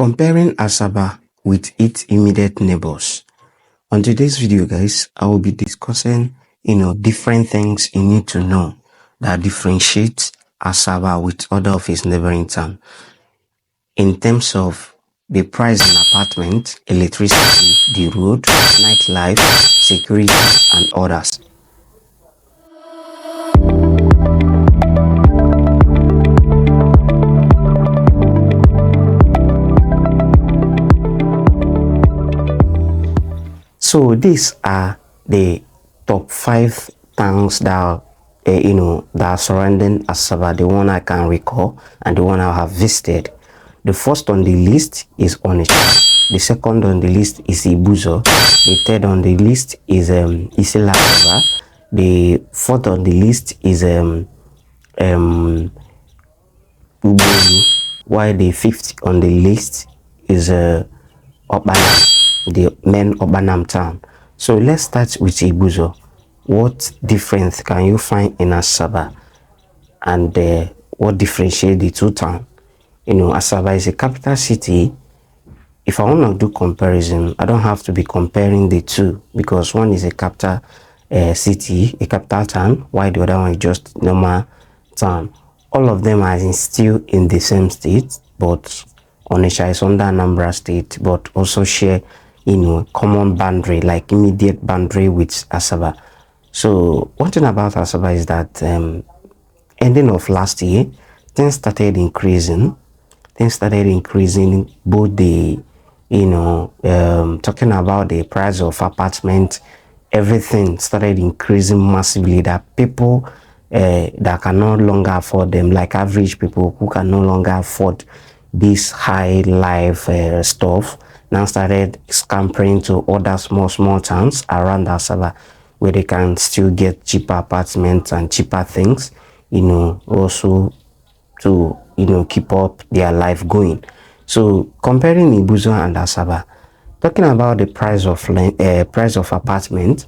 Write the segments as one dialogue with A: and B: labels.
A: Comparing Asaba with its immediate neighbors. On today's video, guys, I will be discussing, different things you need to know that differentiate Asaba with other of its neighboring towns in terms of the price in apartment, electricity, the road, nightlife, security, and others. So these are the top 5 towns that that are surrounding Asaba, the one I can recall and the one I have visited. The first on the list is Onitsha. The second on the list is Ibuzo. The third on the list is Isilasaba. The fourth on the list is Ubolu, while the fifth on the list is Obanam, the main Obanam town. So let's start with Ibuzo. What difference can you find in Asaba, and what differentiates the two towns? Asaba is a capital city. If I want to do comparison, I don't have to be comparing the two because one is a capital city, a capital town, while the other one is just normal town. All of them are still in the same state, but Onitsha is under Anambra state, but also share, common boundary, like immediate boundary with Asaba. So one thing about Asaba is that ending of last year, things started increasing. Both the, talking about the price of apartment, everything started increasing massively, that people that can no longer afford them, like average people who can no longer afford this high life stuff, now started scampering to other small towns around Asaba where they can still get cheaper apartments and cheaper things, also to keep up their life going. So comparing Ibuzo and Asaba, talking about the price of apartment,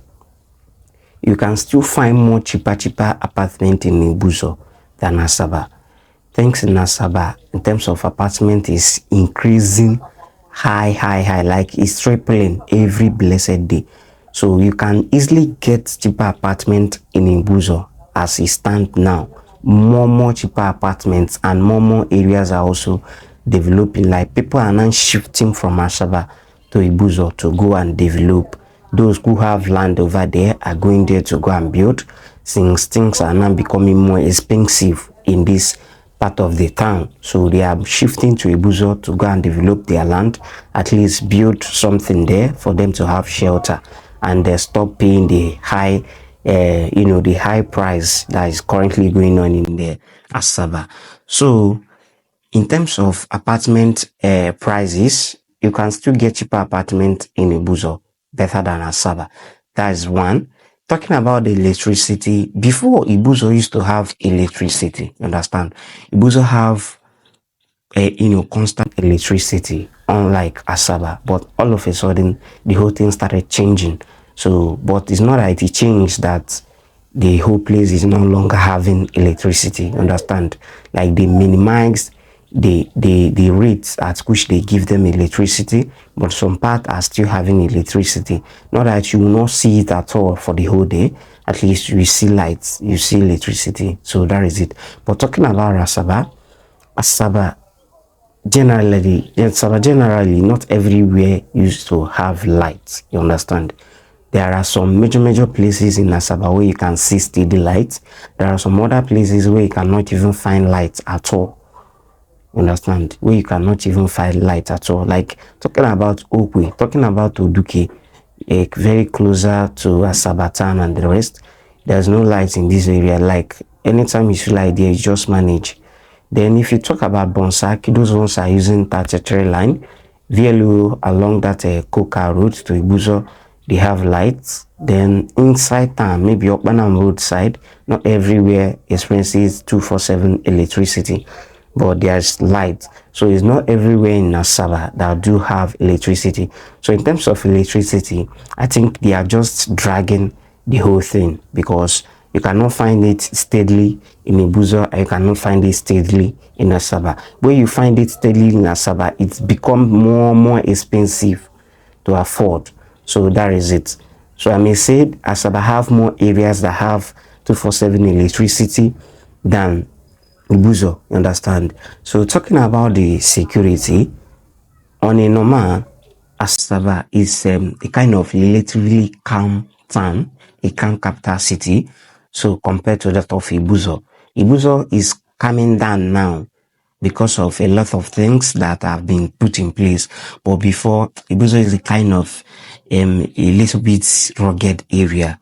A: you can still find more cheaper apartment in Ibuzo than Asaba. Things in Asaba in terms of apartment is increasing high, like it's tripling every blessed day. So you can easily get cheaper apartment in Ibuzo as it stands now. More cheaper apartments and more areas are also developing. Like people are now shifting from Asaba to Ibuzo to go and develop. Those who have land over there are going there to go and build, since things are now becoming more expensive in this part of the town. So they are shifting to Ibuzo to go and develop their land, at least build something there for them to have shelter, and stop paying the high the high price that is currently going on in the Asaba. So in terms of apartment prices, you can still get cheaper apartment in Ibuzo better than Asaba. That is one. Talking about the electricity, before Ibuzo used to have electricity, understand? Ibuzo have constant electricity, unlike Asaba, but all of a sudden the whole thing started changing. So, but it's not that it changed that the whole place is no longer having electricity, understand? Like they minimized the rates at which they give them electricity, but some part are still having electricity. Not that you will not see it at all for the whole day, at least you see lights, you see electricity. So that is it. But talking about Asaba generally not everywhere used to have lights, you understand? There are some major places in Asaba where you can see steady lights. There are some other places where you cannot even find lights at all, you understand? Where you cannot even find light at all. Like talking about Okwe, talking about Oduke, very closer to Asaba town and the rest, there's no light in this area. Like anytime you feel like there, you just manage. Then if you talk about Bonsaki, those ones are using 33 line. VLO along that Koka road to Ibuzo, they have lights. Then inside town, maybe Okbanam roadside, not everywhere experiences 247 electricity, but there's light. So it's not everywhere in Asaba that do have electricity. So in terms of electricity, I think they are just dragging the whole thing because You cannot find it steadily in Ibuzo, and you cannot find it steadily in Asaba. When you find it steadily in Asaba, it's become more expensive to afford. So that is it. So I may say Asaba have more areas that have 247 electricity than Ibuzo, you understand? So talking about the security, on a normal, Asaba is a kind of relatively calm town, a calm capital city. So compared to that of Ibuzo, Ibuzo is coming down now because of a lot of things that have been put in place. But before, Ibuzo is a kind of a little bit rugged area,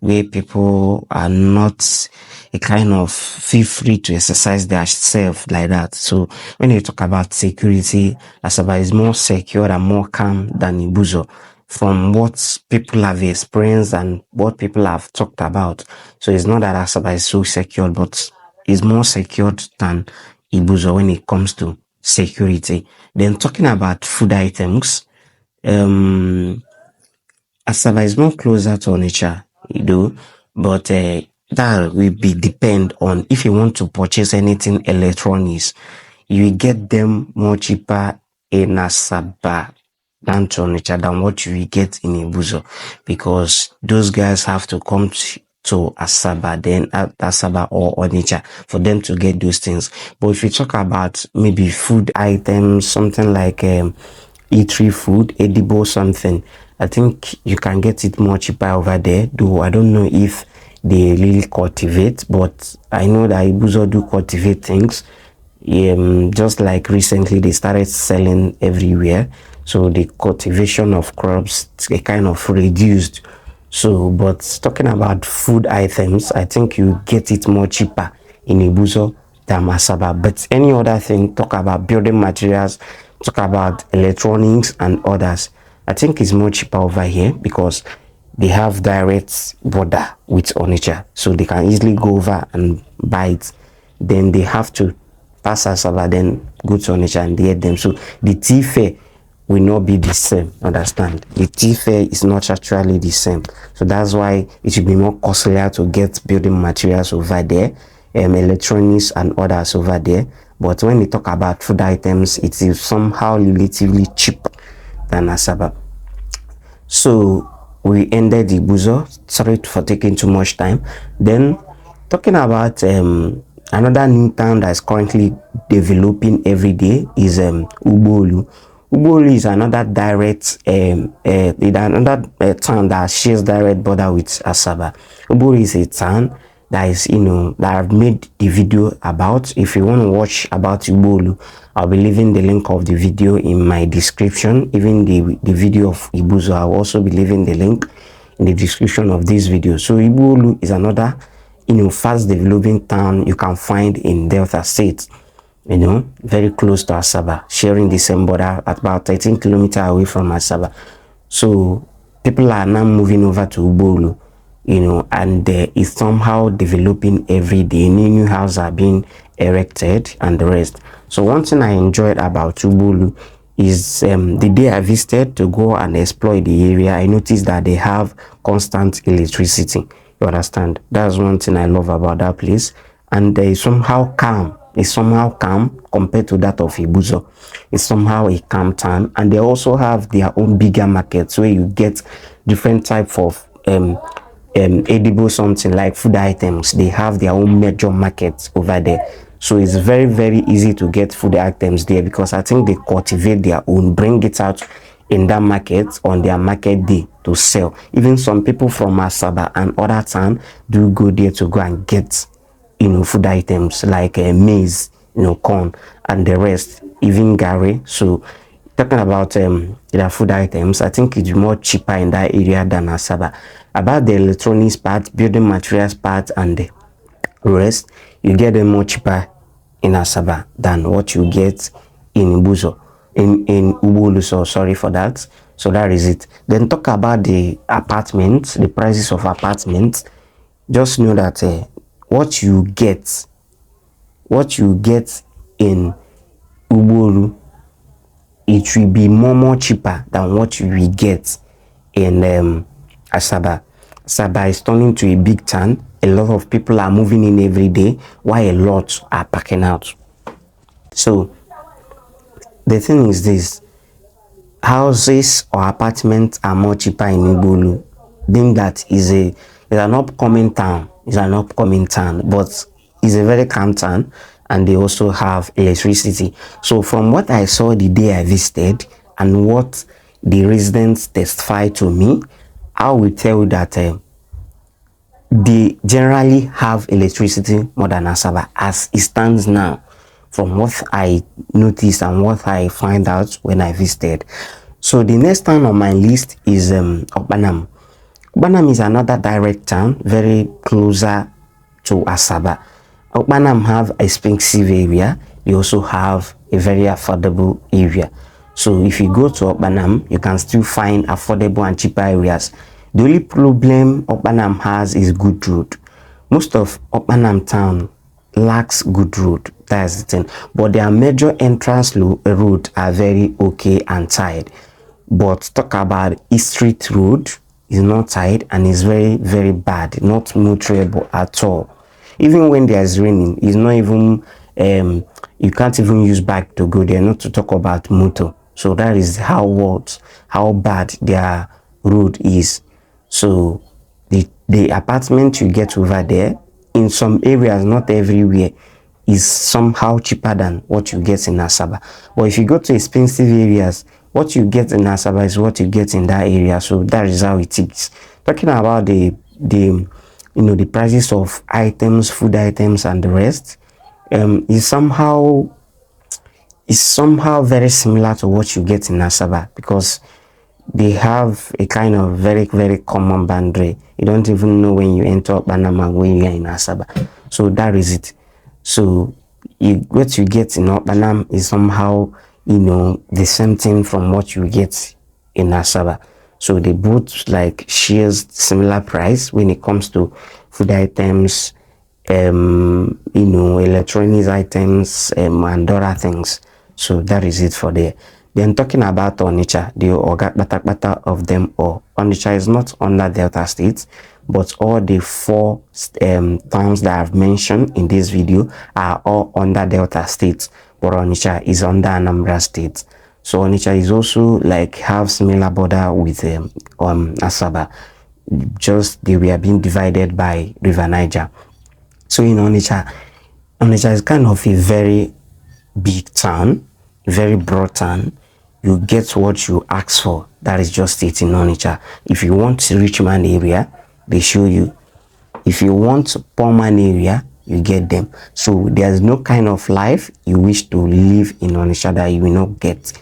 A: where people are not a kind of feel free to exercise their self like that. So when you talk about security, Asaba is more secure and more calm than Ibuzo from what people have experienced and what people have talked about. So it's not that Asaba is so secure, but it's more secured than Ibuzo when it comes to security. Then talking about food items, Asaba is more closer to Onitsha, but that will be depend on if you want to purchase anything electronics, you will get them more cheaper in Asaba than to Onitsha than what you will get in Ibuzo, because those guys have to come to Asaba, then at Asaba or Onitsha for them to get those things. But if you talk about maybe food items, something like eatery food, edible something, I think you can get it more cheaper over there, though I don't know if they really cultivate, but I know that Ibuzo do cultivate things. Just like recently they started selling everywhere, so the cultivation of crops they kind of reduced. So but talking about food items, I think you get it more cheaper in Ibuzo than Asaba. But any other thing, talk about building materials, talk about electronics and others, I think it's more cheaper over here because they have direct border with Onitsha, so they can easily go over and buy it. Then they have to pass Asaba, then go to Onitsha and get them. So the tea fare will not be the same. Understand? The tea fare is not actually the same. So that's why it should be more costlier to get building materials over there, electronics and others over there. But when we talk about food items, it is somehow relatively cheap than Asaba. So we ended the Ibuzo. Sorry for taking too much time. Then talking about another new town that is currently developing every day is Ubolu. Ubolu is another direct town that shares direct border with Asaba. Ubolu is a town that is that I've made the video about. If you want to watch about Ubolu, I'll be leaving the link of the video in my description. Even the video of Ibuzo, I'll also be leaving the link in the description of this video. So Ubolu is another fast developing town you can find in Delta State, very close to Asaba, sharing the same border at about 13 kilometers away from Asaba. So people are now moving over to Ubolu, and it's somehow developing every day. New houses are being erected and the rest. So one thing I enjoyed about Ubolu is the day I visited to go and explore the area, I noticed that they have constant electricity. You understand? That's one thing I love about that place. And they somehow calm. It's somehow calm compared to that of Ibuzo. It's somehow a calm town. And they also have their own bigger markets where you get different type of edible something like food items. They have their own major markets over there. So it's very easy to get food items there because I think they cultivate their own, bring it out in that market on their market day to sell. Even some people from Asaba and other town do go there to go and get food items like maize, corn and the rest, even gari. So talking about their food items, I think it's more cheaper in that area than Asaba. About the electronics part, building materials part and the rest, you get them more cheaper in Asaba than what you get in Ibuzo, in Ubulu. So sorry for that. So that is it. Then talk about the apartments, the prices of apartments. Just know that what you get in Ubulu, it will be more cheaper than what you will get in Asaba. Asaba is turning to a big town. A lot of people are moving in every day, while a lot are packing out. So the thing is this: houses or apartments are more cheaper in Igbolu. Being that is an upcoming town. It's an upcoming town, but it's a very calm town, and they also have electricity. So from what I saw the day I visited and what the residents testify to me, I will tell you that they generally have electricity more than Asaba as it stands now, from what I noticed and what I find out when I visited. So the next town on my list is Okpanam. Okpanam is another direct town, very closer to Asaba. Okpanam have expensive area. They also have a very affordable area. So if you go to Okpanam, you can still find affordable and cheaper areas. The only problem Okpanam has is good road. Most of Okpanam town lacks good road. That's the thing. But their major entrance road are very okay and tied. But talk about East Street Road is not tied and is very, very bad, not motorable at all. Even when there's raining, it's not even you can't even use bike to go there, not to talk about motor. So that is how bad their road is. So the apartment you get over there, in some areas, not everywhere, is somehow cheaper than what you get in Asaba. But if you go to expensive areas, what you get in Asaba is what you get in that area. So that is how it is. Talking about the prices of items, food items, and the rest, is somehow very similar to what you get in Asaba, because they have a kind of very, very common boundary. You don't even know when you enter Panama when you are in Asaba. So that is it. So what you get in Panama is somehow, the same thing from what you get in Asaba. So they both like shares similar price when it comes to food items, electronics items, and other things. So that is it for there. Then talking about Onitsha, the Oga of them all. Onitsha is not under Delta State, but all the four towns that I've mentioned in this video are all under Delta State, but Onitsha is under Anambra State. So Onitsha is also like have similar border with Asaba, just they were being divided by River Niger. So in Onitsha is kind of a very big town, very broad town. You get what you ask for. That is just it in Onitsha. If you want rich man area, they show you. If you want poor man area, you get them. So there's no kind of life you wish to live in Onitsha that you will not get.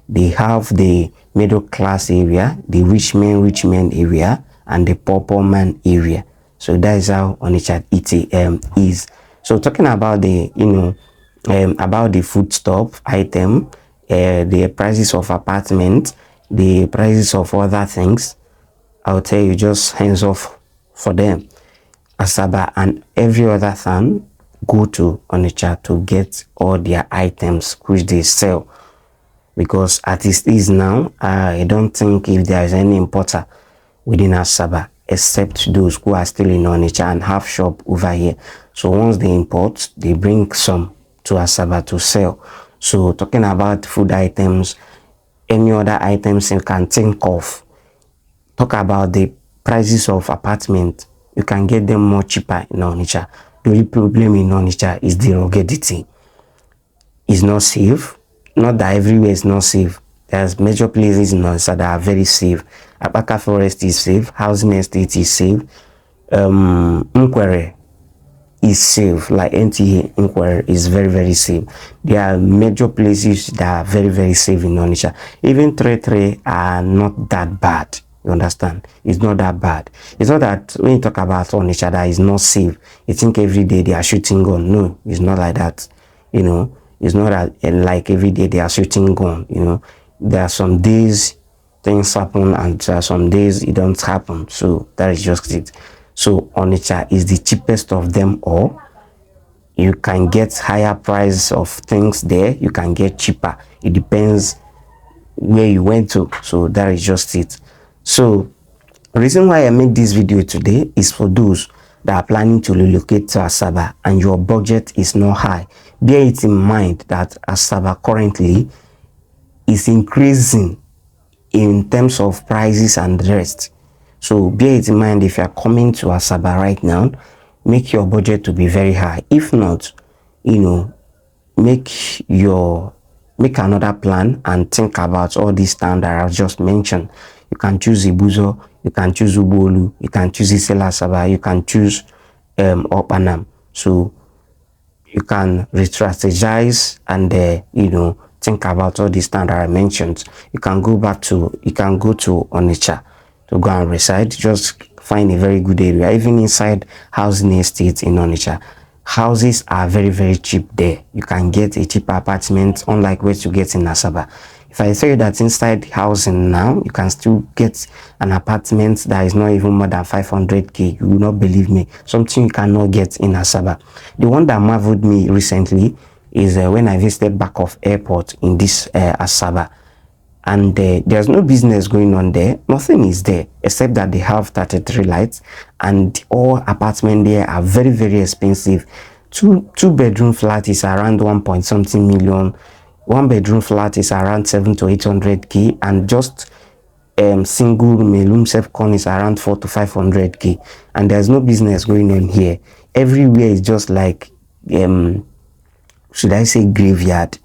A: They have the middle class area, the rich man area, and the poor man area. So that is how Onitsha is. So talking about about the foodstuff item, the prices of apartments, the prices of other things, I'll tell you just hands off for them. Asaba and every other town go to Onitsha to get all their items which they sell, because as it is now, I don't think if there is any importer within Asaba except those who are still in Onitsha and have shop over here. So once they import, they bring some to Asaba to sell. So talking about food items, any other items you can think of, talk about the prices of apartment, you can get them more cheaper in Onitsha. The only problem in Onitsha is the ruggedity. It's not safe. Not that everywhere is not safe. There's major places in Onitsha that are very safe. Apaka Forest is safe. Housing Estate is safe. Nkwere is safe. Like NTA Nkwere is very, very safe. There are major places that are very, very safe in Onitsha. Even Tre are not that bad. You understand? It's not that bad. It's not that when you talk about Onitsha that is not safe, you think every day they are shooting gun. No, it's not like that. It's not that like every day they are shooting gun. There are some days things happen and there are some days it don't happen. So that is just it. So Onitsha is the cheapest of them all. You can get higher price of things there. You can get cheaper. It depends where you went to. So that is just it. So The reason why I make this video today is for those that are planning to relocate to Asaba and your budget is not high. Bear it in mind that Asaba currently is increasing in terms of prices and the rest. So bear it in mind if you are coming to Asaba right now, make your budget to be very high. If not, make another plan and think about all these towns that I've just mentioned. You can choose Ibuzo, you can choose Ubolu, you can choose Isela Asaba, you can choose Opanam. So you can re-strategize and think about all these things that I mentioned. You can go to Onitsha to go and reside. Just find a very good area, even inside housing estates in Onitsha. Houses are very, very cheap there. You can get a cheaper apartment, unlike what you get in Asaba. If I tell you that inside housing now, you can still get an apartment that is not even more than 500k, you will not believe me. Something you cannot get in Asaba. The one that marveled me recently is when I visited back of airport in this Asaba. And there's no business going on there. Nothing is there except that they have 33 lights, and all apartments there are very, very expensive. Two bedroom flat is around 1 point something million. One bedroom flat is around 7 to 800k, and just single room self con is around 4 to 500k. And there's no business going on here. Everywhere is just like should I say graveyard.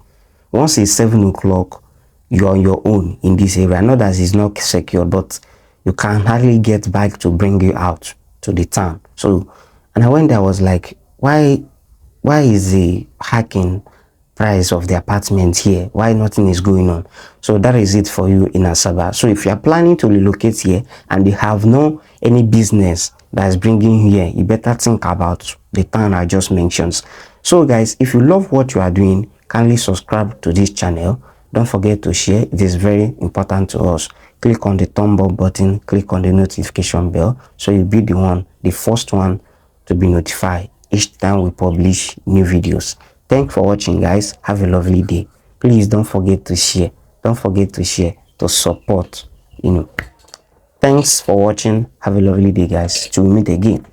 A: Once it's 7 o'clock, you're on your own in this area. Not that it's not secure, but you can hardly get bike to bring you out to the town. So, and I went there, I was like, why is the hacking price of the apartment here? Why nothing is going on? So that is it for you in Asaba. So if you are planning to relocate here and you have no any business that is bringing you here, you better think about the town I just mentioned. So guys, if you love what you are doing, kindly subscribe to this channel. Don't forget to share. It is very important to us. Click on the thumb up button, click on the notification bell, so you'll be the first one to be notified each time we publish new videos. Thanks for watching, guys. Have a lovely day. Please don't forget to share. Don't forget to share to support. Thanks for watching. Have a lovely day, guys. Till we meet again.